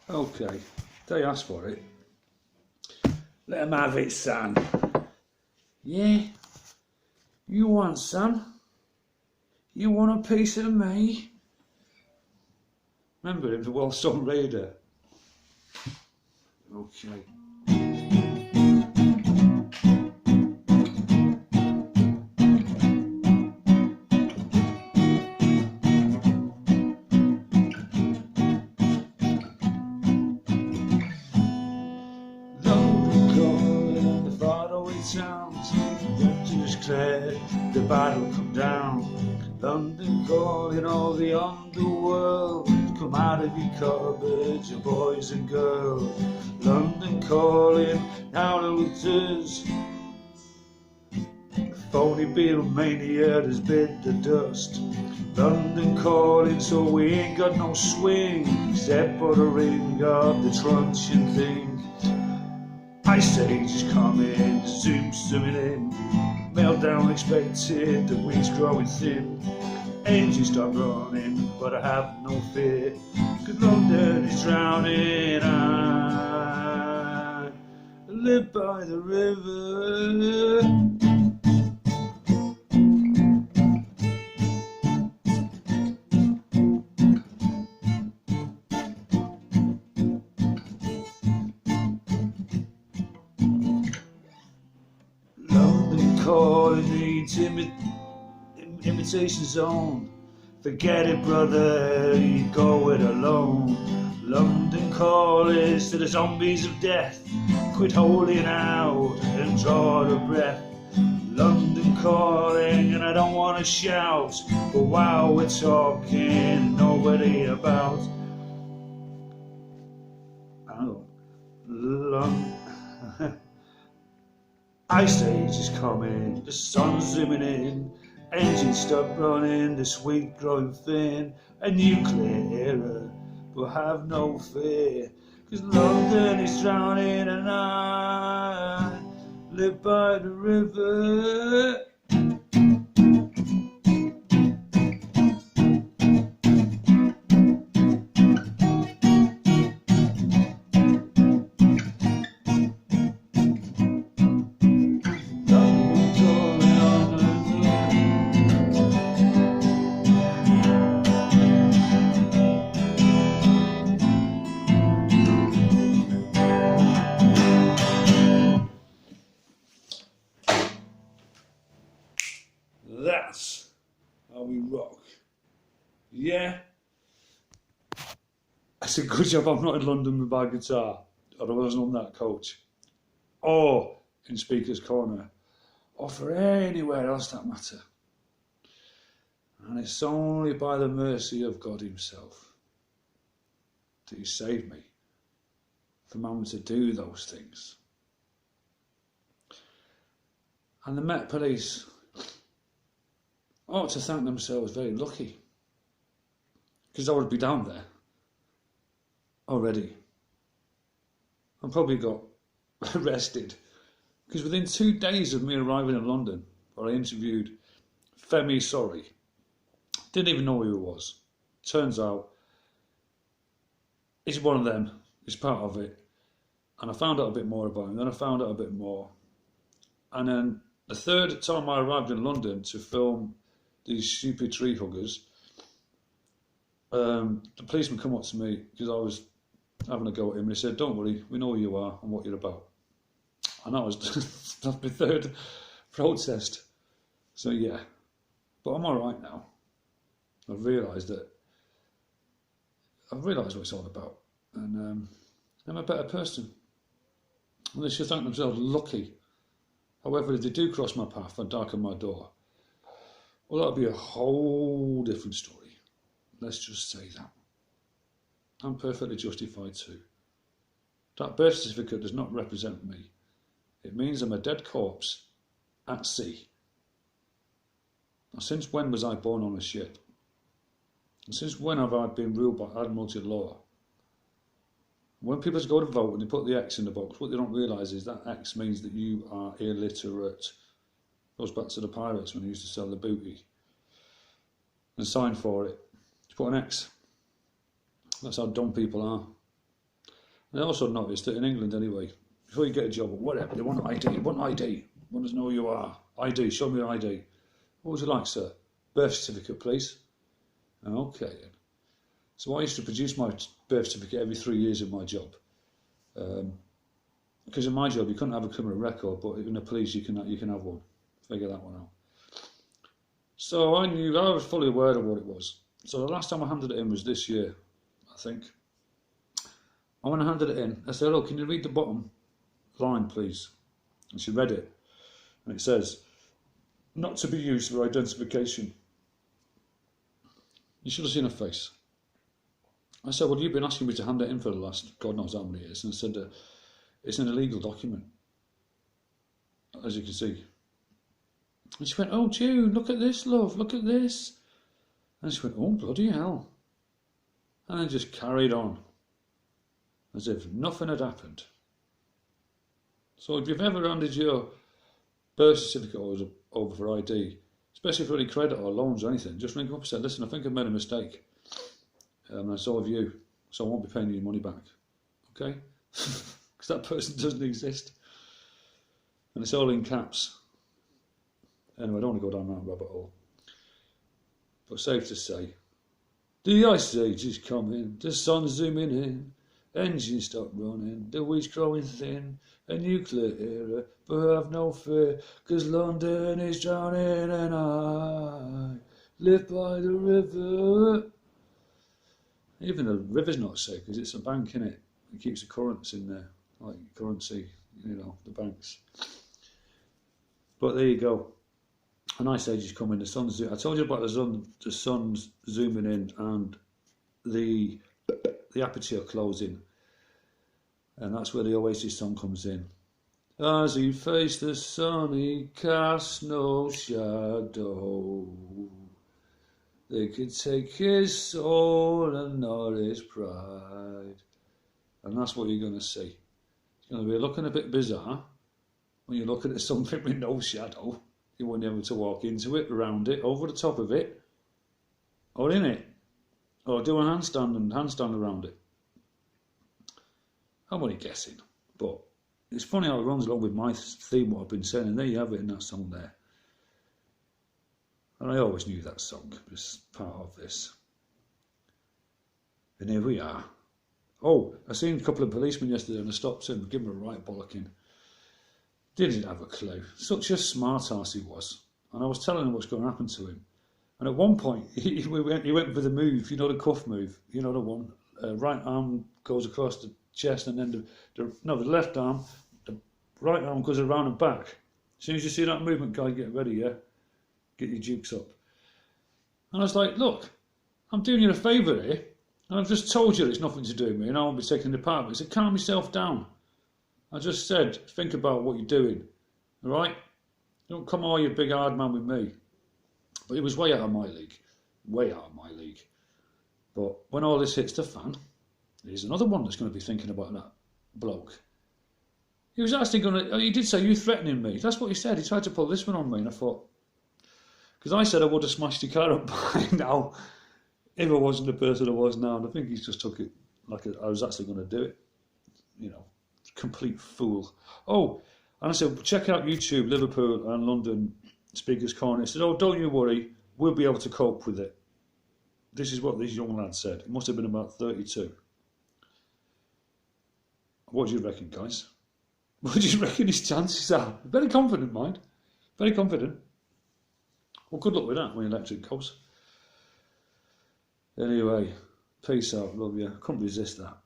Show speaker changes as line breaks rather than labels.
Okay, they asked for it. Let them have it, son. Yeah? You want some? You want a piece of me? Remember him, the Wellstone Raider? Okay. London calling the faraway towns, winter's clear, the battle come down. London calling all the underworld, come out of your cupboards, your boys and girls. London calling out the looters, phony Beatlemania has bit the dust. London calling, so we ain't got no swing, except for the ring of the truncheon thing. Ice Age is coming, zooming in, meltdown expected, the wheat's growing thin. Engines start running, but I have no fear, 'cause London is drowning. I live by the river. London calling the imitation zone. Forget it, brother, you go it alone. London calling to the zombies of death. Quit holding out and draw the breath. London calling, and I don't want to shout, but while we're talking, nobody about. Oh, London. Ice Age is coming, the sun's zooming in, engines stop running, the wheat growing thin. A nuclear era, but have no fear, 'cause London is drowning and I live by the river. That's how we rock. Yeah? It's a good job I'm not in London with my guitar, or I wasn't on that coach, or in Speaker's Corner, or for anywhere else that matter. And it's only by the mercy of God himself that he saved me from having to do those things. And the Met Police ought to thank themselves very lucky, because I would be down there already. I probably got arrested, because within 2 days of me arriving in London, where I interviewed Femi Sori, didn't even know who he was. Turns out he's one of them, he's part of it. And I found out a bit more about him, then I found out a bit more. And then the third time I arrived in London to film these stupid tree huggers, the policeman come up to me because I was having a go at him, and he said, "Don't worry, we know who you are and what you're about." And that was that's my third protest. So yeah, but I'm all right now. I've realised what it's all about, and I'm a better person. And they should thank themselves lucky. However, if they do cross my path and darken my door, well, that'll be a whole different story. Let's just say that. I'm perfectly justified too. That birth certificate does not represent me. It means I'm a dead corpse at sea. Now, since when was I born on a ship? And since when have I been ruled by Admiralty law? When people go to vote and they put the X in the box, what they don't realise is that X means that you are illiterate. Goes back to the pirates when they used to sell the booty. And sign for it. You put an X. That's how dumb people are. And I also noticed that in England anyway, before you get a job or whatever, they want ID, they want ID. They want to know who you are. ID, show me your ID. What would you like, sir? Birth certificate, please. Okay. So I used to produce my birth certificate every 3 years in my job. Because in my job you couldn't have a criminal record, but in the police you can have one. Figure that one out. So I was fully aware of what it was. So the last time I handed it in was this year, I think. And when I handed it in, I said, "Oh, can you read the bottom line, please?" And she read it, and it says, "Not to be used for identification." You should have seen her face. I said, "Well, you've been asking me to hand it in for the last God knows how many years," and I said, "It's an illegal document, as you can see." And she went, "Oh, June, look at this, love, look at this." And she went, "Oh, bloody hell." And then just carried on, as if nothing had happened. So if you've ever handed your birth certificate over for ID, especially for any credit or loans or anything, just ring up and say, "Listen, I think I've made a mistake. And so have you, so I won't be paying you your money back." Okay? Because that person doesn't exist. And it's all in caps. Anyway, I don't want to go down that rabbit hole. But safe to say, the ice age is coming, the sun's zooming in, engines stop running, the wheat's growing thin, a nuclear era, but have no fear, 'cause London is drowning and I live by the river. Even the river's not safe because it's a bank, innit? It keeps the currents in there, like currency, the banks. But there you go. An ice age is coming. The sun's. I told you about the sun's zooming in and the aperture closing, and that's where the Oasis song comes in. As he faced the sun, he cast no shadow. They could take his soul and not his pride. And that's what you're going to see. It's going to be looking a bit bizarre when you're looking at something with no shadow. You won't be able to walk into it, around it, over the top of it, or in it, or do a handstand around it. I'm only guessing, but it's funny how it runs along with my theme, what I've been saying, and there you have it in that song there. And I always knew that song was part of this. And here we are. Oh, I seen a couple of policemen yesterday and I stopped him, give him a right bollocking. Didn't have a clue. Such a smart ass he was. And I was telling him what's going to happen to him. And at one point, he went for the move, the cuff move, the one. Right arm goes across the chest and then the left arm, the right arm goes around and back. As soon as you see that movement, guy, get ready, yeah? Get your jukes up. And I was like, look, I'm doing you a favour here. And I've just told you it's nothing to do with me and I won't be taking the part of it. I said, calm yourself down. I just said, think about what you're doing, all right? Don't come all you big hard man with me. But it was way out of my league. But when all this hits the fan, there's another one that's going to be thinking about that bloke. He was actually he did say, "You threatening me?" That's what he said. He tried to pull this one on me and I thought, because I said I would have smashed your car up by now if I wasn't the person I was now. And I think he's just took it like I was actually going to do it. Complete fool. Oh, and I said, check out YouTube, Liverpool and London Speakers Corner. He said, "Oh, don't you worry, we'll be able to cope with it." This is what this young lad said. It must have been about 32. What do you reckon, guys? What do you reckon his chances are? Very confident, mind. Very confident. Well, good luck with that when electric goes. Anyway, peace out, love you. Couldn't resist that.